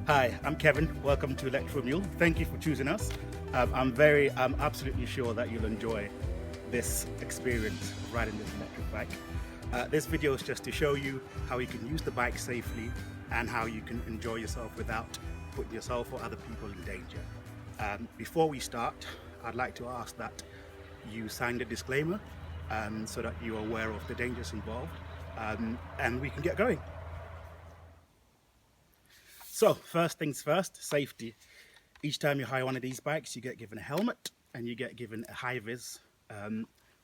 Hi, I'm Kevin. Welcome to Electromule. Thank you for choosing us. I'm absolutely sure that you'll enjoy this experience of riding this electric bike. This video is just to show you how you can use the bike safely and how you can enjoy yourself without putting yourself or other people in danger. Before we start, I'd like to ask that you sign the disclaimer so that you're aware of the dangers involved, and we can get going. So first things first, safety. Each time you hire one of these bikes, you get given a helmet and you get given a high vis,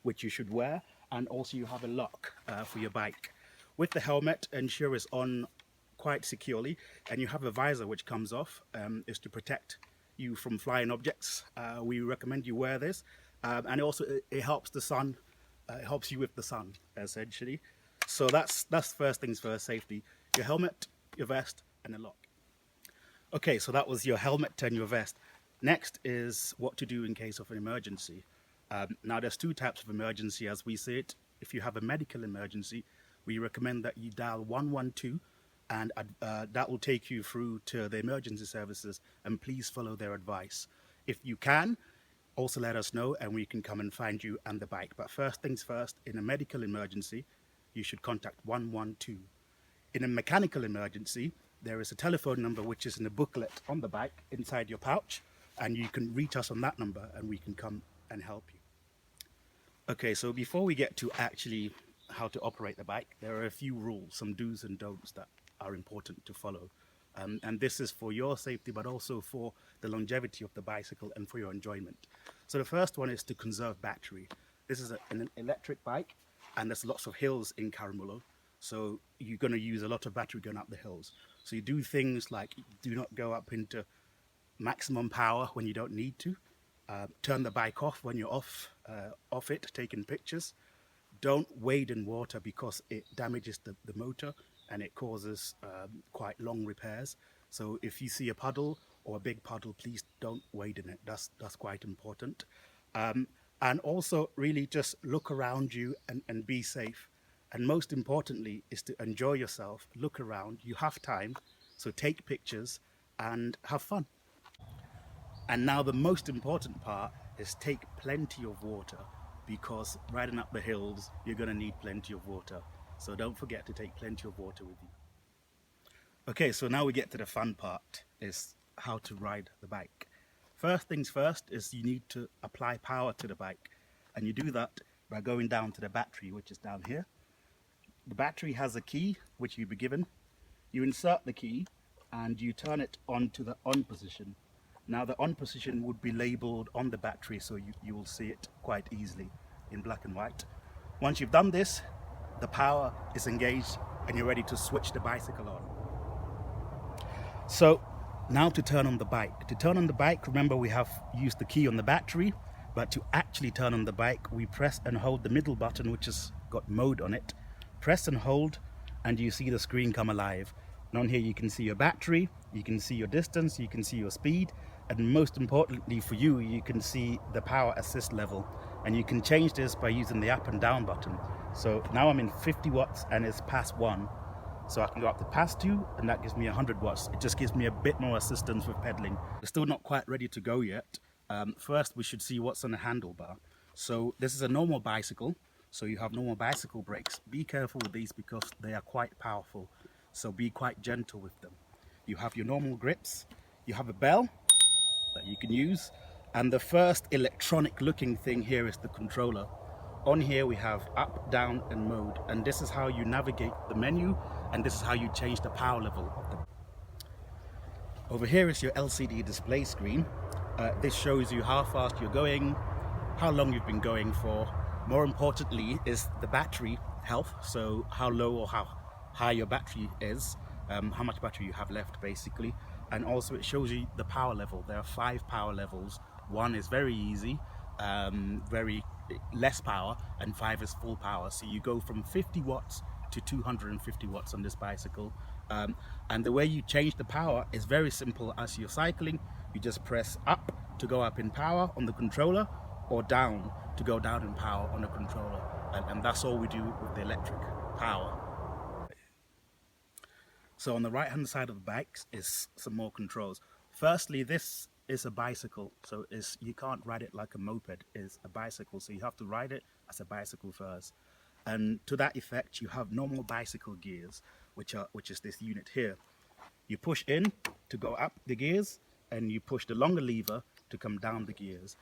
which you should wear, and also you have a lock for your bike. With the helmet, ensure it's on quite securely, and you have a visor which comes off, is to protect you from flying objects. We recommend you wear this, and also it helps the sun, it helps you with the sun essentially. So that's first things first, safety. Your helmet, your vest, and a lock. Okay, so that was your helmet and your vest. Next is what to do in case of an emergency. Now there's two types of emergency as we see it. If you have a medical emergency, we recommend that you dial 112 and that will take you through to the emergency services, and please follow their advice. If you can, also let us know and we can come and find you and the bike. But first things first, in a medical emergency, you should contact 112. In a mechanical emergency, there is a telephone number which is in a booklet on the bike inside your pouch, and you can reach us on that number and we can come and help you. Okay, so before we get to actually how to operate the bike, there are a few rules, some do's and don'ts that are important to follow. And this is for your safety, but also for the longevity of the bicycle and for your enjoyment. So the first one is to conserve battery. This is an electric bike, and there's lots of hills in Caramulo. So you're going to use a lot of battery going up the hills. So you do things like do not go up into maximum power when you don't need to. Turn the bike off when you're off it, taking pictures. Don't wade in water because it damages the motor and it causes quite long repairs. So if you see a puddle or a big puddle, please don't wade in it. That's quite important. And also really just look around you and be safe. And most importantly is to enjoy yourself, look around, you have time, so take pictures and have fun. And now the most important part is take plenty of water, because riding up the hills, you're going to need plenty of water. So don't forget to take plenty of water with you. Okay, so now we get to the fun part, is how to ride the bike. First things first is you need to apply power to the bike. And you do that by going down to the battery, which is down here. The battery has a key which you'll be given. You insert the key and you turn it on to the on position. Now the on position would be labeled on the battery, so you will see it quite easily in black and white. Once you've done this, the power is engaged and you're ready to switch the bicycle on. So now to turn on the bike. To turn on the bike, remember we have used the key on the battery, but to actually turn on the bike, we press and hold the middle button, which has got mode on it. Press and hold and you see the screen come alive. And on here you can see your battery, you can see your distance, you can see your speed, and most importantly for you, you can see the power assist level. And you can change this by using the up and down button. So now I'm in 50 watts and it's past 1. So I can go up to past 2 and that gives me 100 watts. It just gives me a bit more assistance with pedaling. We're still not quite ready to go yet. First we should see what's on the handlebar. So this is a normal bicycle. So you have normal bicycle brakes. Be careful with these because they are quite powerful. So be quite gentle with them. You have your normal grips. You have a bell that you can use. And the first electronic looking thing here is the controller. On here we have up, down and mode. And this is how you navigate the menu. And this is how you change the power level of the. Over here is your LCD display screen. This shows you how fast you're going, how long you've been going for. More importantly is the battery health, so how low or how high your battery is, how much battery you have left basically. And also it shows you the power level. There are 5 power levels. 1 is very easy, very less power, and 5 is full power. So you go from 50 watts to 250 watts on this bicycle. And the way you change the power is very simple. As you're cycling, you just press up to go up in power on the controller, or down to go down in power on a controller, and that's all we do with the electric power. So on the right hand side of the bike is some more controls. Firstly, this is a bicycle, so you can't ride it like a moped. It's a bicycle, so you have to ride it as a bicycle first. And to that effect, you have normal bicycle gears, which is this unit here. You push in to go up the gears, and you push the longer lever to come down the gears.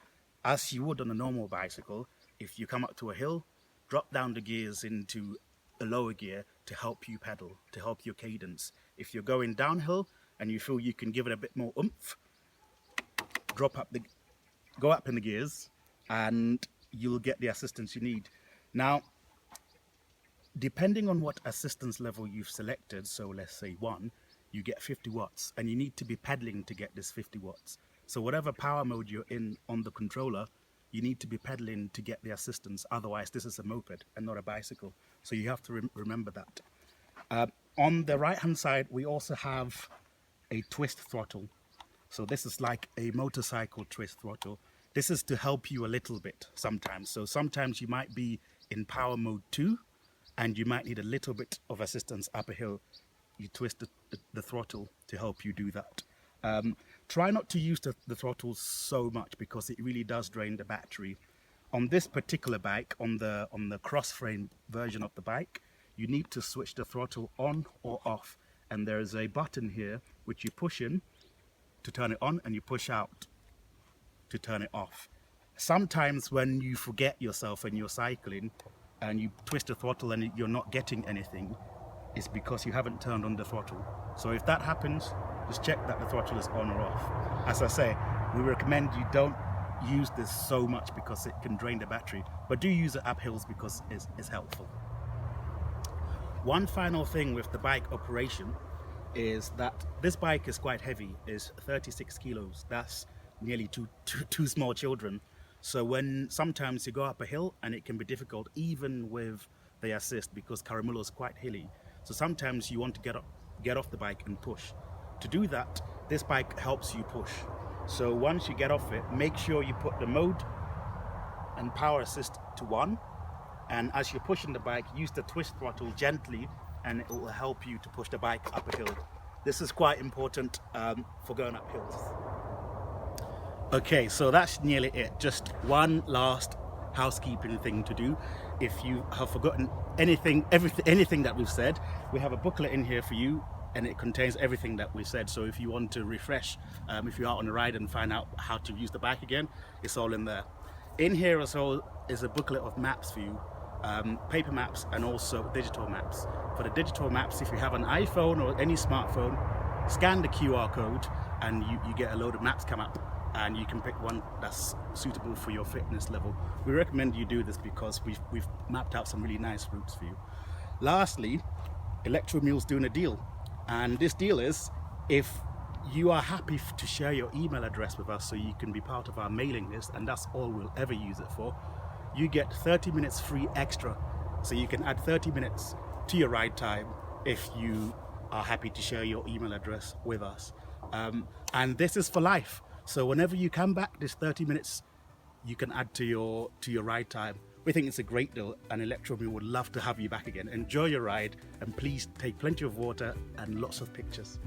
As you would on a normal bicycle, if you come up to a hill, drop down the gears into a lower gear to help you pedal, to help your cadence. If you're going downhill and you feel you can give it a bit more oomph, go up in the gears, and you'll get the assistance you need. Now, depending on what assistance level you've selected, so let's say 1, you get 50 watts, and you need to be pedaling to get this 50 watts. So whatever power mode you're in on the controller, you need to be pedaling to get the assistance. Otherwise, this is a moped and not a bicycle. So you have to remember that. On the right hand side, we also have a twist throttle. So this is like a motorcycle twist throttle. This is to help you a little bit sometimes. So sometimes you might be in power mode 2 and you might need a little bit of assistance up a hill. You twist the throttle to help you do that. Try not to use the throttle so much because it really does drain the battery. On this particular bike, on the cross frame version of the bike, you need to switch the throttle on or off, and there is a button here which you push in to turn it on and you push out to turn it off. Sometimes when you forget yourself and you're cycling and you twist the throttle and you're not getting anything, it's because you haven't turned on the throttle. So if that happens, just check that the throttle is on or off. As I say, we recommend you don't use this so much because it can drain the battery, but do use it up hills because it's helpful. One final thing with the bike operation is that this bike is quite heavy, is 36 kilos. That's nearly two small children. So when sometimes you go up a hill and it can be difficult even with the assist because Caramulo is quite hilly. So sometimes you want to get off the bike and push. To do that, this bike helps you push. So once you get off it, make sure you put the mode and power assist to 1. And as you're pushing the bike, use the twist throttle gently and it will help you to push the bike up a hill. This is quite important for going up hills. Okay, so that's nearly it. Just one last housekeeping thing to do. If you have forgotten anything that we've said, we have a booklet in here for you and it contains everything that we said. So if you want to refresh, if you're out on a ride and find out how to use the bike again, it's all in there. In here as well is a booklet of maps for you, paper maps and also digital maps. For the digital maps, if you have an iPhone or any smartphone, scan the QR code and you get a load of maps come up and you can pick one that's suitable for your fitness level. We recommend you do this because we've mapped out some really nice routes for you. Lastly, Electromule's doing a deal, and this deal is if you are happy to share your email address with us so you can be part of our mailing list, and that's all we'll ever use it for, you get 30 minutes free extra. So you can add 30 minutes to your ride time if you are happy to share your email address with us. And this is for life. So whenever you come back, this 30 minutes you can add to your ride time. We think it's a great deal, and Electromule would love to have you back again. Enjoy your ride, and please take plenty of water and lots of pictures.